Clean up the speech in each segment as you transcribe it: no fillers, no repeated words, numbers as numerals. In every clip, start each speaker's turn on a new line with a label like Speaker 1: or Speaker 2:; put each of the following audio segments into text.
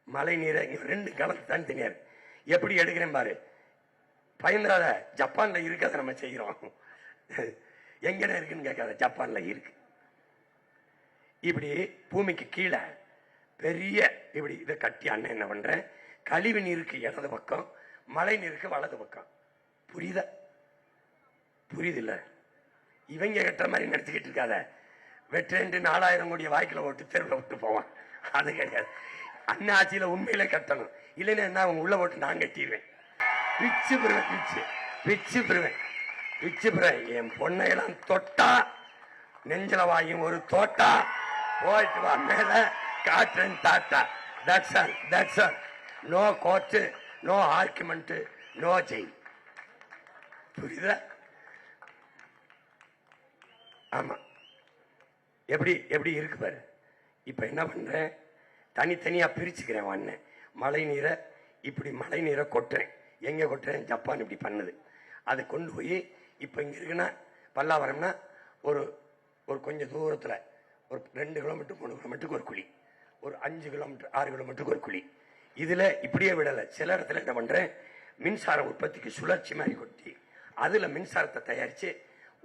Speaker 1: மழை நீரை 2 கலந்து தனித்தனியா இருக்கு. எப்படி எடுக்கிறேன் பாரு. பயந்துடாத, ஜப்பான்ல இருக்காத நம்ம செய்கிறோம். எங்கட இருக்குன்னு கேட்காத, ஜப்பான்ல இருக்கு. இப்படி பூமிக்கு கீழே பெரிய இப்படி இதை கட்டி அண்ணன் என்ன பண்றேன், கழிவு நீருக்கு இடது பக்கம், மழை நீருக்கு வலது பக்கம். புரியுதா? புரியுது இல்ல? இவங்க கட்டுற மாதிரி நடத்திக்கிட்டு இருக்காத. வெற்றி 4000 கோடி வாய்க்கில் ஓட்டு தெருவில் விட்டு போவான். அது கிடையாது. அண்ணன் ஆட்சியில உண்மையில கட்டணும். இல்லைன்னா என்ன, அவங்க உள்ள போட்டு நான் கட்டிடுவேன். பிச்சு பெறுவேன், பிச்சு பெறுவேன், பிச்சு பெறுவேன். என் பொண்ணையெல்லாம் தொட்டா நெஞ்சல வாயும் ஒரு தோட்டா போயிட்டு வா மேல காற்றன் தாத்தா. That's all, that's all. No court, no argument, no jail. புரியுதா? ஆமா. எப்படி எப்படி இருக்கு பாரு. இப்ப என்ன பண்றேன், தனித்தனியா பிரிச்சுக்கிறேன். வண்ண மழை நீரை இப்படி மழை நீரை கொட்டுறேன். எங்க கொட்டுறேன், ஜப்பான் இப்படி பண்ணுது. அதை கொண்டு போய் இப்ப இங்க இருக்குன்னா பல்லாவரம்னா ஒரு ஒரு கொஞ்சம் தூரத்துல ஒரு 2 கிலோமீட்டர் 3 கிலோமீட்டருக்கு ஒரு குழி, ஒரு 5 கிலோமீட்டர் 6 கிலோமீட்டருக்கு ஒரு குழி. இதுல இப்படியே விடலை. சில இடத்துல என்ன பண்றேன், மின்சார உற்பத்திக்கு சுழற்சி மாதிரி கொட்டி அதுல மின்சாரத்தை தயாரிச்சு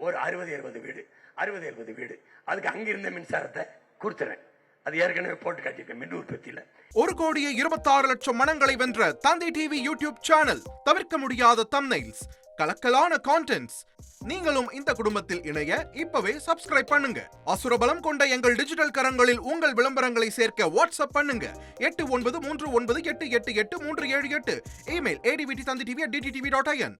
Speaker 1: ஒரு 60-70 வீடு, 60-70 வீடு, அதுக்கு அங்கிருந்த மின்சாரத்தை கொடுத்துறேன். அது ஏற்கனவே போட்டு காட்டியிருக்கேன் மின் உற்பத்தியில.
Speaker 2: 1,26,00,000 மனங்களை வென்ற தந்தி டிவி யூடியூப் சேனல். தவிர்க்க முடியாத தம்ப்நெயில்ஸ், கலக்கலான கான்டென்ட்ஸ். நீங்களும் இந்த குடும்பத்தில் இணைய இப்பவே சப்ஸ்கிரைப் பண்ணுங்க. அசுரபலம் கொண்ட எங்கள் டிஜிட்டல் கரங்களில் உங்கள் விளம்பரங்களை சேர்க்க வாட்ஸ்அப் பண்ணுங்க. 8939888378. Email advttv@dttv.in.